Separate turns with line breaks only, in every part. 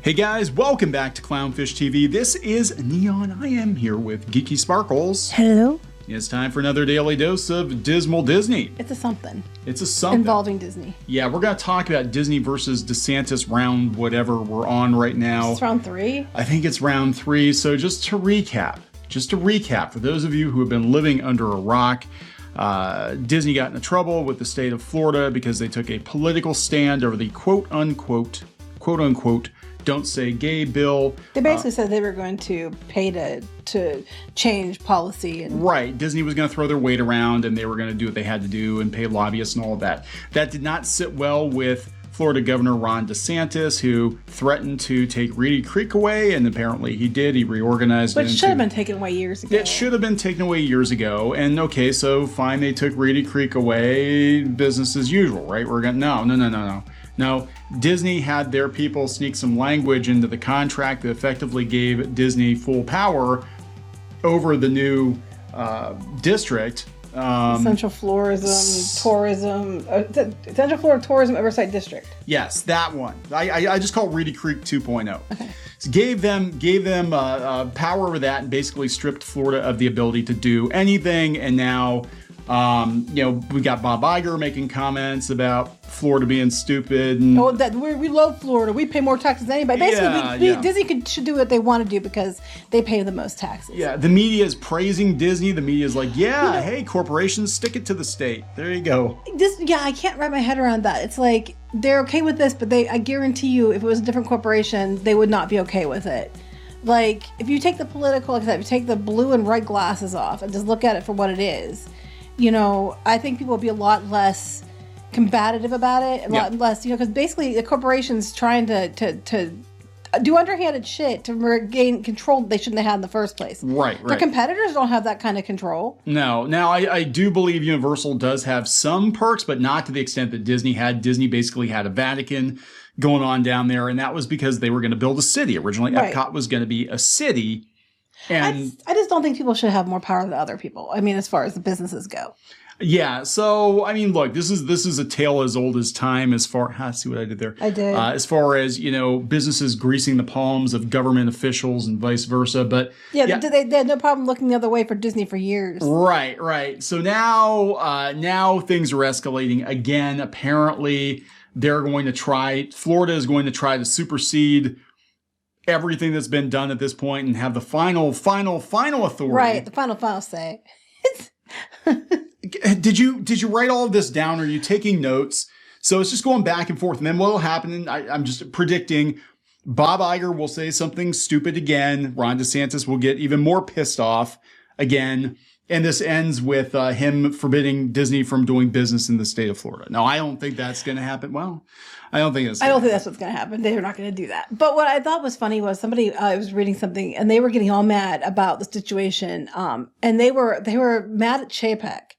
Hey guys, welcome back to Clownfish TV. This is Neon. I am here with Geeky Sparkles.
Hello.
It's time for another daily dose of Dismal Disney.
It's a something.
It's a something.
Involving Disney.
Yeah, we're going to talk about Disney versus DeSantis round whatever we're on right now.
It's round 3?
I think it's round 3. So just to recap, for those of you who have been living under a rock, Disney got into trouble with the state of Florida because they took a political stand over the quote unquote, don't say gay bill.
They basically said they were going to pay to change policy.
Right. Disney was going to throw their weight around and they were going to do what they had to do and pay lobbyists and all of that. That did not sit well with Florida Governor Ron DeSantis, who threatened to take Reedy Creek away, and apparently he did. He reorganized it.
Which should have been taken away years ago.
It should have been taken away years ago. And okay, so fine, they took Reedy Creek away. Business as usual, right? We're going to No, Disney had their people sneak some language into the contract that effectively gave Disney full power over the new district.
Central Florida Tourism Oversight District.
Yes, that one. I just call it Reedy Creek 2.0.
Okay.
So gave them power over that and basically stripped Florida of the ability to do anything. And now, we got Bob Iger making comments about Florida being stupid. And,
we love Florida. We pay more taxes than anybody. Basically, Disney should do what they want to do because they pay the most taxes.
Yeah, the media is praising Disney. The media is like, hey, corporations, stick it to the state. There you go.
I can't wrap my head around that. It's like, they're okay with this, but I guarantee you, if it was a different corporation, they would not be okay with it. Like, if you take the political, like I said, if you take the blue and red glasses off and just look at it for what it is, I think people will be a lot less combative about it, a lot less, because basically the corporation's trying to do underhanded shit to regain control they shouldn't have had in the first place.
Right.
Their competitors don't have that kind of control.
No. Now, I do believe Universal does have some perks, but not to the extent that Disney had. Disney basically had a Vatican going on down there, and that was because they were going to build a city. Originally, Epcot was going to be a city. And I just
don't think people should have more power than other people. I mean, as far as the businesses go.
Yeah. So, I mean, look, this is a tale as old as time see what I did there?
I did.
As far as, businesses greasing the palms of government officials and vice versa. But
they had no problem looking the other way for Disney for years.
Right. So now things are escalating again. Apparently, Florida is going to try to supersede everything that's been done at this point and have the final authority.
Right, the final say.
Did you write all of this down? Or are you taking notes? So it's just going back and forth. And then what will happen, and I'm just predicting, Bob Iger will say something stupid again. Ron DeSantis will get even more pissed off again. And this ends with him forbidding Disney from doing business in the state of Florida. Now, I don't think that's going to happen. Well, I don't think that's
what's going to happen. They're not going to do that. But what I thought was funny was somebody, I was reading something and they were getting all mad about the situation. And they were mad at Chapek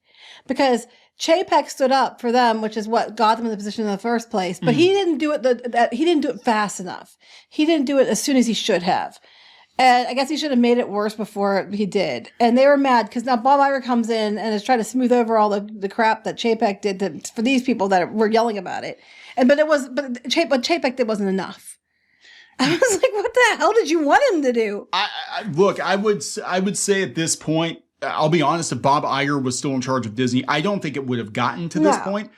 because Chapek stood up for them, which is what got them in the position in the first place. But he didn't do it. He didn't do it fast enough. He didn't do it as soon as he should have. And I guess he should have made it worse before he did. And they were mad because now Bob Iger comes in and is trying to smooth over all the crap that Chapek did for these people that were yelling about it. But what Chapek did wasn't enough. I was like, what the hell did you want him to do?
I would say at this point, I'll be honest, if Bob Iger was still in charge of Disney, I don't think it would have gotten to this point.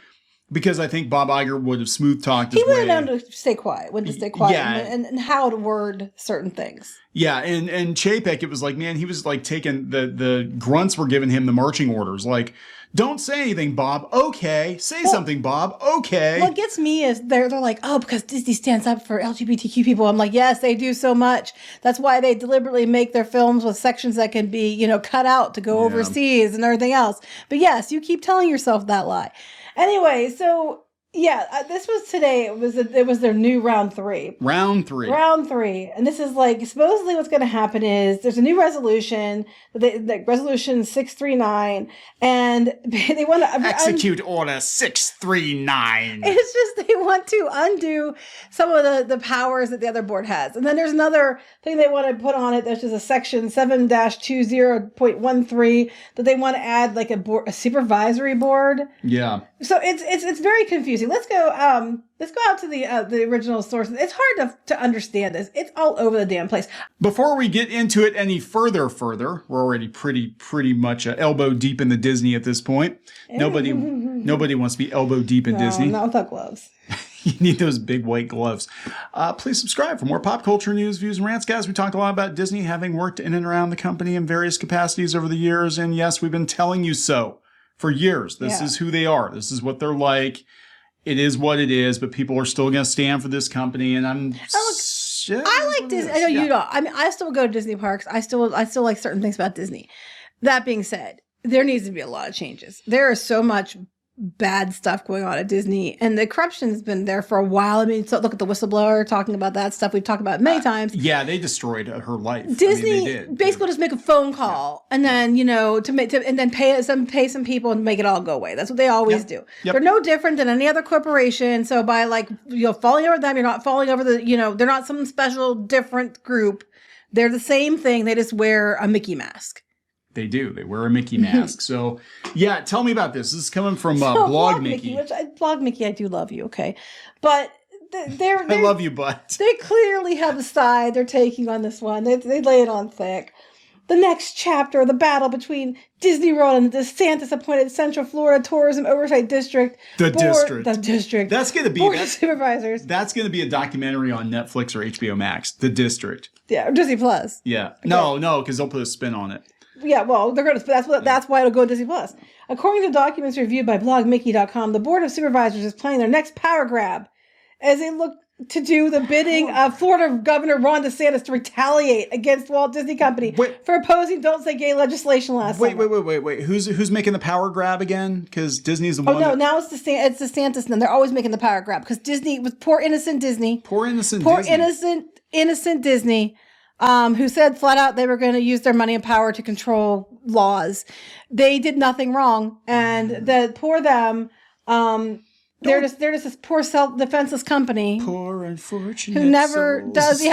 Because I think Bob Iger would have smooth talked his way.
He would have known to stay quiet, and how to word certain things.
Yeah, and Chapek, it was like, man, he was like taking the grunts were giving him the marching orders. Like, don't say anything, Bob. Okay. Say something, Bob. Okay.
What gets me is they're like, oh, because Disney stands up for LGBTQ people. I'm like, yes, they do so much. That's why they deliberately make their films with sections that can be, cut out to go overseas and everything else. But yes, you keep telling yourself that lie. Anyway, so this was today. It was their new round 3.
Round 3.
And this is like, supposedly what's going to happen is there's a new resolution, resolution 639, and they want to
execute order 639.
It's just they want to undo some of the powers that the other board has. And then there's another thing they want to put on it. There's just a section 7-20.13 that they want to add like a supervisory board.
Yeah.
So it's very confusing. confusing. Let's go out to the original sources. It's hard to understand this. It's all over the damn place.
Before we get into it any further, we're already pretty much elbow deep in the Disney at this point. Nobody wants to be elbow deep in Disney.
Not without gloves.
You need those big white gloves. Please subscribe for more pop culture news, views, and rants, guys. We talked a lot about Disney, having worked in and around the company in various capacities over the years. And yes, we've been telling you so for years. This is who they are. This is what they're like. It is what it is, but people are still going to stand for this company. And I
like Disney. I know you don't. I mean, I still go to Disney parks. I still like certain things about Disney. That being said, there needs to be a lot of changes. There is so much bad stuff going on at Disney, and the corruption's been there for a while. I mean, so look at the whistleblower talking about that stuff. We've talked about it many times.
Yeah, they destroyed her life.
Disney basically just make a phone call and then pay some people and make it all go away. That's what they always do. Yep. They're no different than any other corporation. So by falling over them, you're not falling over they're not some special different group. They're the same thing. They just wear a Mickey mask.
They do. They wear a Mickey mask. So, yeah, tell me about this. This is coming from Blog Mickey.
Blog Mickey, I do love you, okay? But they're
I love you, but
they clearly have a side they're taking on this one. They lay it on thick. The next chapter, the battle between Disney World and the DeSantis-appointed Central Florida Tourism Oversight District. The district.
That's going to be
Board of Supervisors.
That's going to be a documentary on Netflix or HBO Max. The District.
Yeah, or Disney Plus.
Yeah. Okay. No, because they'll put a spin on it.
Yeah, well, they're going to. That's why it'll go to Disney Plus. According to documents reviewed by blogmickey.com, the Board of Supervisors is planning their next power grab as they look to do the bidding of Florida Governor Ron DeSantis to retaliate against Walt Disney Company for opposing "Don't Say Gay" legislation last summer.
Wait. Who's making the power grab again? Because Disney's the one.
Oh no, now it's DeSantis. And they're always making the power grab because Disney was poor innocent Disney. Innocent Disney. Who said flat out they were going to use their money and power to control laws. They did nothing wrong, and they're just this poor self-defenseless company,
poor unfortunate
who never
souls.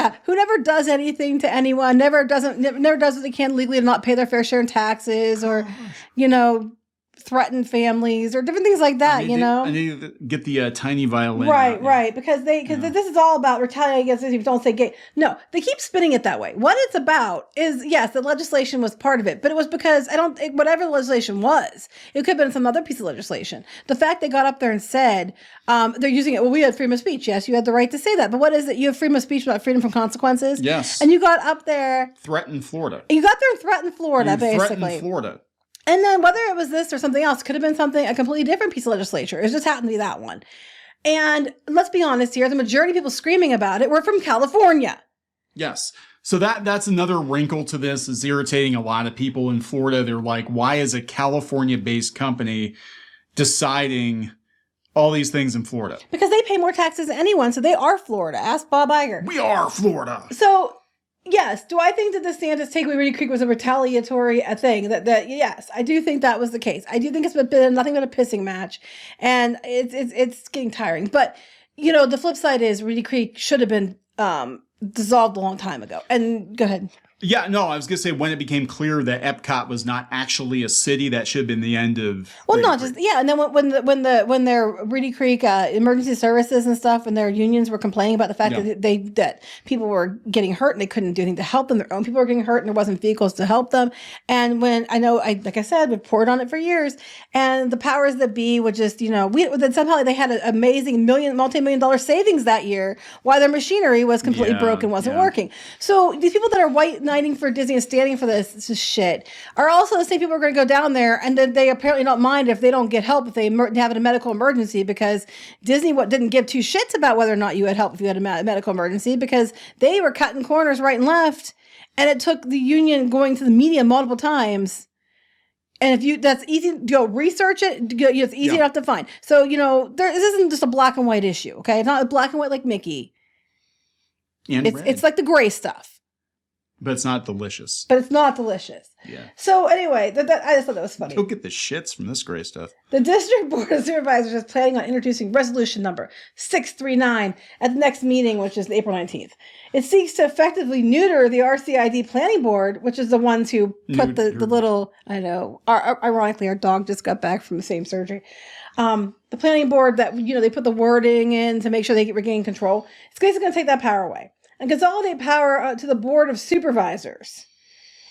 does anything to anyone, never does what they can legally to not pay their fair share in taxes, or threaten families or different things like that.
I need to get the tiny violin.
Right. Because this is all about retaliating against Disney. Don't say gay. No, they keep spinning it that way. What it's about is, yes, the legislation was part of it, but it was because whatever the legislation was, it could have been some other piece of legislation. The fact they got up there and said they're using it. Well, we had freedom of speech. Yes, you had the right to say that. But what is it? You have freedom of speech without freedom from consequences.
Yes.
And you got up there.
Threatened Florida.
You got there and threatened Florida, basically.
Threatened Florida.
And then whether it was this or something else, could have been a completely different piece of legislation. It just happened to be that one. And let's be honest here, the majority of people screaming about it were from California.
Yes. So that's another wrinkle to this, is irritating a lot of people in Florida. They're like, why is a California-based company deciding all these things in Florida?
Because they pay more taxes than anyone, so they are Florida. Ask Bob Iger.
We are Florida.
So... yes. Do I think that DeSantis take away Reedy Creek was a retaliatory thing? That yes, I do think that was the case. I do think it's been nothing but a pissing match, and it's getting tiring. But the flip side is Reedy Creek should have been dissolved a long time ago. And go ahead.
Yeah, no, I was going to say when it became clear that Epcot was not actually a city, that should have been the end of.
Well, not just and then when their Reedy Creek emergency services and stuff, and their unions were complaining about the fact that people were getting hurt and they couldn't do anything to help them. Their own people were getting hurt and there wasn't vehicles to help them. And when like I said, we've poured on it for years, and the powers that be would just somehow they had an amazing multi-million-dollar savings that year while their machinery was completely broken, wasn't working. So these people that are white knighting for Disney and standing for this shit are also the same people who are going to go down there, and then they apparently don't mind if they don't get help if they have a medical emergency, because Disney didn't give two shits about whether or not you had help if you had a medical emergency, because they were cutting corners right and left, and it took the union going to the media multiple times. And that's easy to go research it. It's easy enough to find. So this isn't just a black and white issue. Okay, it's not black and white like Mickey. It's like the gray stuff.
But it's not delicious.
Yeah. So anyway, I just thought that was funny.
Go get the shits from this gray stuff.
The District Board of Supervisors is planning on introducing resolution number 639 at the next meeting, which is April 19th. It seeks to effectively neuter the RCID Planning Board, which is the ones who put the little, I know, ironically, our dog just got back from the same surgery. the planning board that, they put the wording in to make sure they regain control. It's basically going to take that power away and consolidate power to the board of supervisors.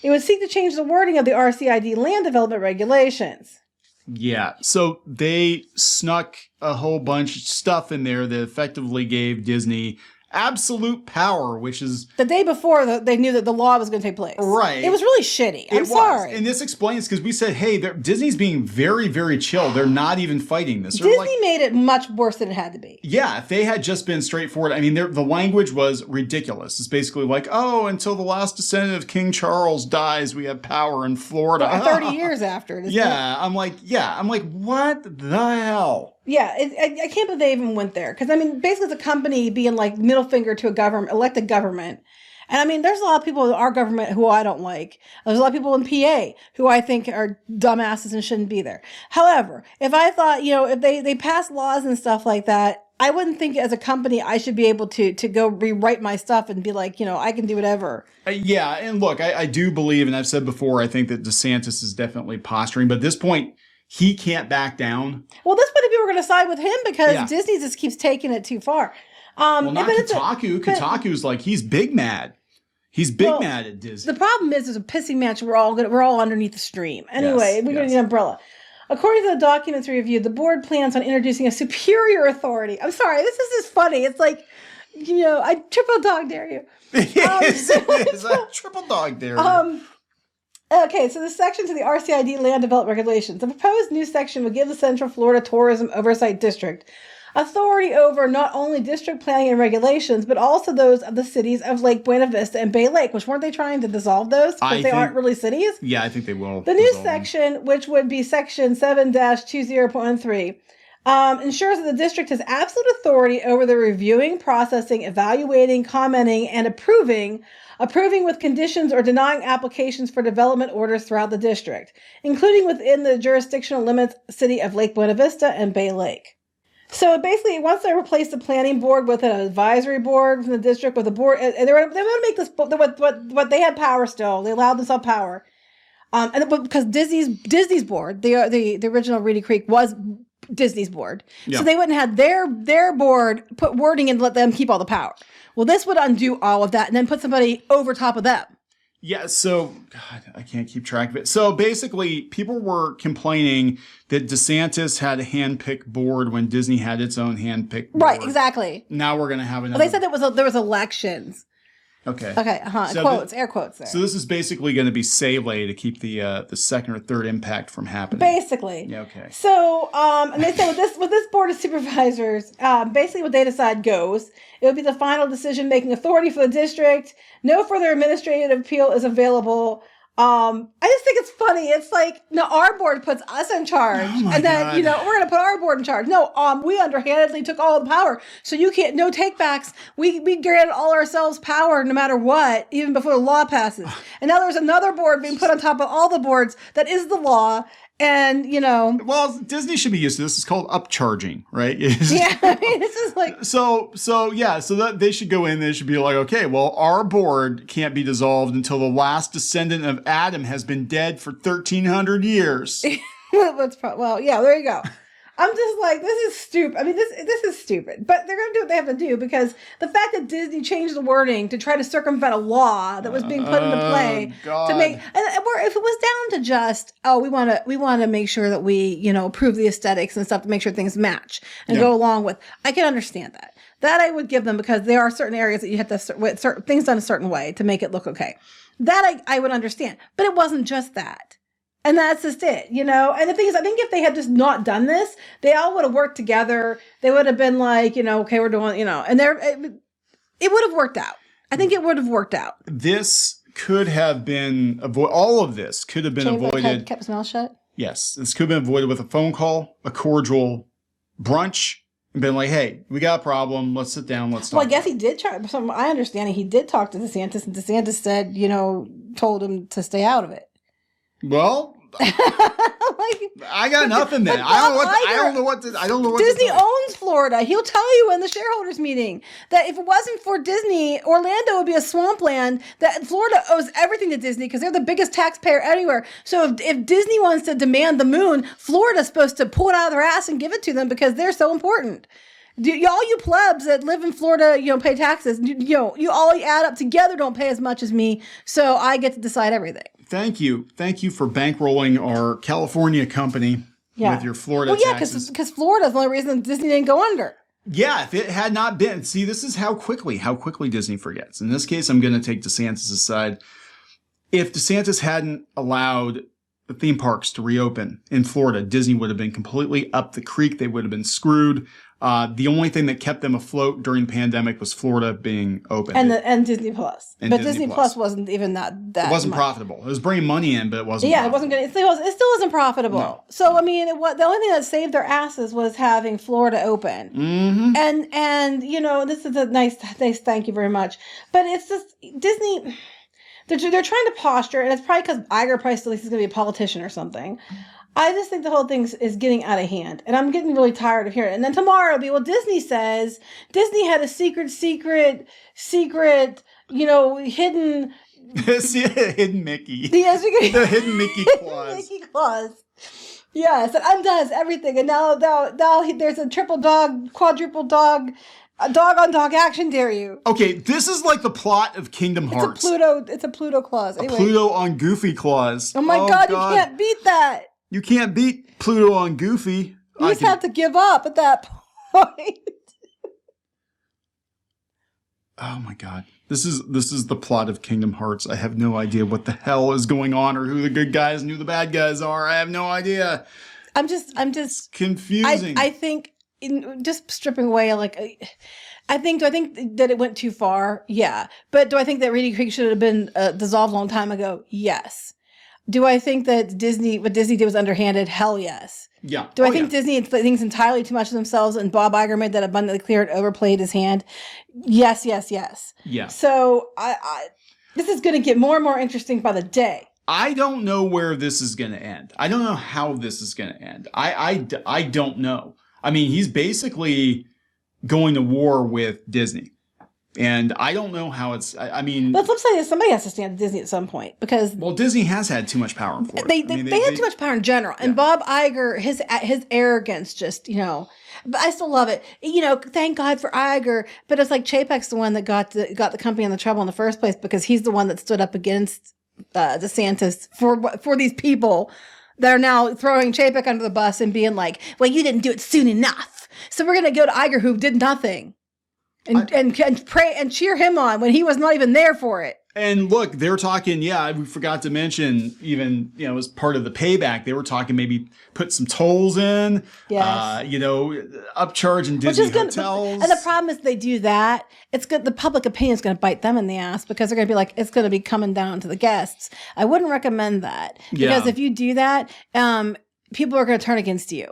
It would seek to change the wording of the RCID land development regulations.
Yeah, so they snuck a whole bunch of stuff in there that effectively gave Disney absolute power, which is...
The day before, they knew that the law was going to take place.
Right.
It was really shitty. I'm sorry.
And this explains, because we said, hey, Disney's being very, very chill. They're not even fighting this.
Disney made it much worse than it had to be.
Yeah, if they had just been straightforward, I mean, the language was ridiculous. It's basically like, oh, until the last descendant of King Charles dies, we have power in Florida.
Well, 30 years after.
I'm like, what the hell?
Yeah, I can't believe they even went there. Because, I mean, basically it's a company being like middle finger to a government, elected government. And I mean, there's a lot of people in our government who I don't like. There's a lot of people in PA who I think are dumbasses and shouldn't be there. However, if I thought, if they pass laws and stuff like that, I wouldn't think as a company I should be able to go rewrite my stuff and be like, I can do whatever.
Yeah, and look, I do believe, and I've said before, I think that DeSantis is definitely posturing. But at this point, he can't back down.
Well, this many people are going to side with him because Disney just keeps taking it too far.
Well, not Kotaku. Kotaku's like, he's big mad. He's big mad at Disney.
The problem is there's a pissing match. We're all underneath the stream. Anyway, we're going to need an umbrella. According to the documents reviewed, the board plans on introducing a superior authority. I'm sorry, this is just funny. It's like, I triple dog dare you.
Yes, it is. I triple dog dare you.
Okay, so the section to the RCID land development regulations. The proposed new section would give the Central Florida Tourism Oversight District authority over not only district planning and regulations, but also those of the cities of Lake Buena Vista and Bay Lake, which weren't they trying to dissolve those? Because they aren't really cities?
Yeah, I think they will.
The new section, which would be section 7-20.13, ensures that the district has absolute authority over the reviewing, processing, evaluating, commenting, and approving with conditions or denying applications for development orders throughout the district, including within the jurisdictional limits city of Lake Buena Vista and Bay Lake. So basically, once they replaced the planning board with an advisory board from the district with a board, and they want to make this, what they had power still, they allowed themselves power. And because Disney's board, the original Reedy Creek was Disney's board. Yeah. So they wouldn't have their board put wording and let them keep all the power. Well, this would undo all of that and then put somebody over top of them.
Yeah, so, God, I can't keep track of it. So basically, people were complaining that DeSantis had a hand-picked board when Disney had its own hand-picked board.
Right, exactly.
Now we're going to have another...
Well, they said there was elections.
Okay.
So air quotes there.
So this is basically going to be Sele to keep the second or third impact from happening.
Basically.
Yeah, okay.
So, and they said with this board of supervisors, basically what they decide goes. It would be the final decision-making authority for the district. No further administrative appeal is available. I just think it's funny. It's like, no, our board puts us in charge. And then, we're going to put our board in charge. No, we underhandedly took all the power. So you can't, no takebacks. We granted all ourselves power no matter what, even before the law passes. And now there's another board being put on top of all the boards that is the law. And,
Well, Disney should be used to this. It's called upcharging, right?
Yeah, I mean, it's just like...
So that they should go in, they should be like, okay, well, our board can't be dissolved until the last descendant of Adam has been dead for 1,300 years.
Well, yeah, there you go. I'm just like, this is stupid. I mean, this is stupid. But they're going to do what they have to do because the fact that Disney changed the wording to try to circumvent a law that was being put into play to make, and if it was down to just, we want to make sure that we, approve the aesthetics and stuff to make sure things match and go along with, I can understand that. That I would give them because there are certain areas that you have to, certain things done a certain way to make it look okay. That I would understand. But it wasn't just that. And that's just it, And the thing is, I think if they had just not done this, they all would have worked together. They would have been like, okay, we're doing, and it would have worked out. I think it would have worked out.
This could have been, all of this could have been avoided.
Kept his mouth shut?
Yes. This could have been avoided with a phone call, a cordial brunch, and been like, hey, we got a problem. Let's sit down. Let's talk.
Well, I guess he did try. From my understanding, he did talk to DeSantis, and DeSantis said, told him to stay out of it.
Well, I got nothing then. I don't know what
Disney
to tell.
owns Florida. He'll tell you in the shareholders meeting that if it wasn't for Disney, Orlando would be a swampland. That Florida owes everything to Disney because they're the biggest taxpayer anywhere. So if Disney wants to demand the moon, Florida's supposed to pull it out of their ass and give it to them because they're so important. All you plebs that live in Florida, pay taxes. You all add up together don't pay as much as me, so I get to decide everything.
Thank you for bankrolling our California company with your Florida taxes.
Because Florida's the only reason Disney didn't go under.
Yeah, if it had not been, see, this is how quickly Disney forgets. In this case, I'm going to take DeSantis' side. If DeSantis hadn't allowed the theme parks to reopen in Florida, Disney would have been completely up the creek. They would have been screwed. The only thing that kept them afloat during the pandemic was Florida being open.
And Disney Plus. But Disney Plus wasn't even that
it wasn't
much.
Profitable. It was bringing money in, but it wasn't
profitable. It wasn't good. It still wasn't profitable. No. So, the only thing that saved their asses was having Florida open.
Mm-hmm.
And this is a nice thank you very much. But it's just, Disney, they're trying to posture, and it's probably because Iger probably still thinks he's going to be a politician or something. I just think the whole thing is getting out of hand, and I'm getting really tired of hearing it. And then tomorrow it'll be, well, Disney says Disney had a secret, hidden
hidden Mickey.
The
hidden Mickey clause.
Mickey clause. Yes, it undoes everything, and now there's a triple dog, quadruple dog. A dog on dog action, dare you?
Okay, this is like the plot of Kingdom Hearts.
It's a Pluto clause. Anyway.
A Pluto on Goofy clause.
Oh my God, you can't beat that.
You can't beat Pluto on Goofy.
You just have to give up at that point.
Oh my God. This is the plot of Kingdom Hearts. I have no idea what the hell is going on or who the good guys and who the bad guys are. I have no idea.
I'm just
confusing.
I think just stripping away do I think that it went too far? Yeah. But do I think that Reedy Creek should have been dissolved a long time ago? Yes. Do I think that what Disney did was underhanded? Hell yes.
Yeah.
Do I think Disney thinks entirely too much of themselves and Bob Iger made that abundantly clear and overplayed his hand? Yes.
Yeah.
So this is going to get more and more interesting by the day.
I don't know where this is going to end. I don't know how this is going to end. I don't know. I mean, he's basically going to war with Disney. And I don't know how it's, But
the flip side is somebody has to stand to Disney at some point because...
Well, Disney has had too much power in Florida.
They had too much power in general. And Bob Iger, his arrogance just, but I still love it. Thank God for Iger. But it's like Chapek's the one that got the company in the trouble in the first place because he's the one that stood up against DeSantis for these people that are now throwing Chapek under the bus and being like, well, you didn't do it soon enough. So we're going to go to Iger who did nothing. And pray and cheer him on when he was not even there for it.
And look, they were talking, we forgot to mention, even, as part of the payback, they were talking maybe put some tolls in, upcharge in Disney hotels.
And the problem is they do that. It's good. The public opinion is going to bite them in the ass because they're going to be like, it's going to be coming down to the guests. I wouldn't recommend that because if you do that, people are going to turn against you.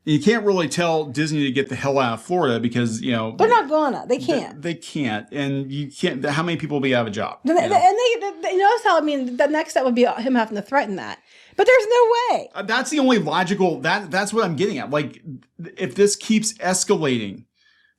You can't really tell Disney to get the hell out of Florida because,
they're not gonna. They can't.
They can't. And you can't. How many people will be out of a job?
And they notice how, the next step would be him having to threaten that. But there's no way.
That's the only logical, that's what I'm getting at. Like, if this keeps escalating,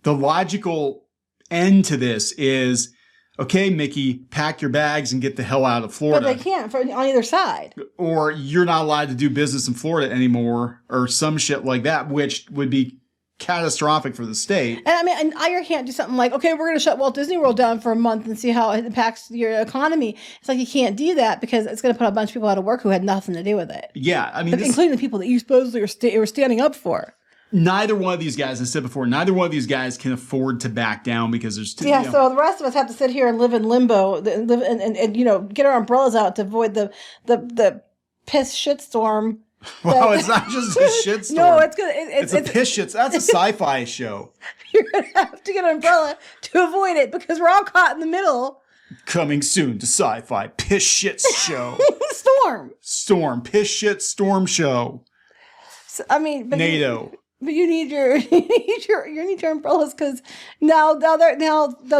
the logical end to this is, okay, Mickey, pack your bags and get the hell out of Florida.
But they can't on either side.
Or you're not allowed to do business in Florida anymore or some shit like that, which would be catastrophic for the state.
And Iger can't do something like, okay, we're going to shut Walt Disney World down for a month and see how it impacts your economy. It's like you can't do that because it's going to put a bunch of people out of work who had nothing to do with it.
Yeah,
including the people that you supposedly were standing up for.
Neither one of these guys, I said before, can afford to back down because there's too.
So the rest of us have to sit here and live in limbo, and get our umbrellas out to avoid the piss shitstorm.
Well, it's not just a shitstorm.
No, it's good.
It's a piss shit. That's a sci-fi show.
You're gonna have to get an umbrella to avoid it because we're all caught in the middle.
Coming soon to Sci-Fi Piss Shit Show. Storm Piss Shit Storm Show.
So,
NATO.
But you need your umbrellas because now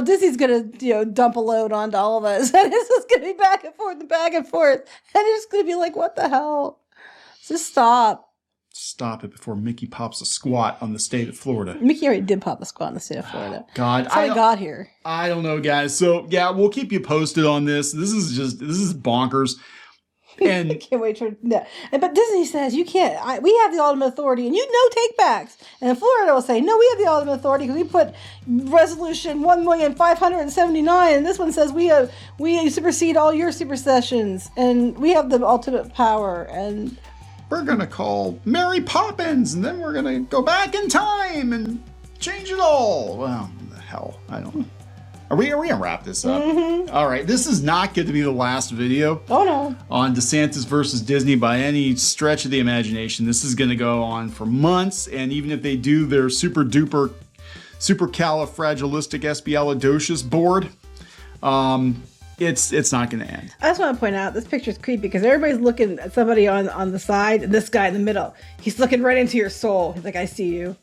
Disney's gonna dump a load onto all of us, and it's just gonna be back and forth, and it's just gonna be like, what the hell? Just stop.
Stop it before Mickey pops a squat on the state of Florida.
Mickey already did pop a squat in the state of Florida.
God,
That's how he got here.
I don't know, guys. So yeah, we'll keep you posted on this. This is bonkers. And
I can't wait for that. But Disney says you can't. We have the ultimate authority, and you know takebacks. And Florida will say, no, we have the ultimate authority because we put resolution 1,579,000, and this one says we supersede all your supersessions, and we have the ultimate power. And
we're gonna call Mary Poppins, and then we're gonna go back in time and change it all. Well, what the hell? I don't know. Are we gonna wrap this up? Mm-hmm. All right, this is not going to be the last video.
Oh no!
On DeSantis versus Disney by any stretch of the imagination. This is going to go on for months, and even if they do their super duper, supercalifragilisticexpialidocious board, it's not going to end.
I just want to point out this picture's creepy because everybody's looking at somebody on the side, and this guy in the middle. He's looking right into your soul. He's like, "I see you.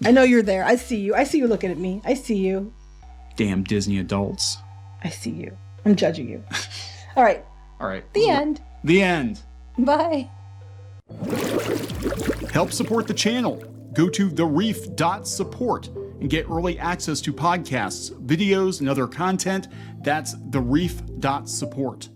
I know you're there. I see you. I see you looking at me. I see you."
Damn Disney adults.
I see you. I'm judging you. All right.
All right.
The end.
The end.
Bye.
Help support the channel. Go to thereef.support and get early access to podcasts, videos, and other content. That's thereef.support.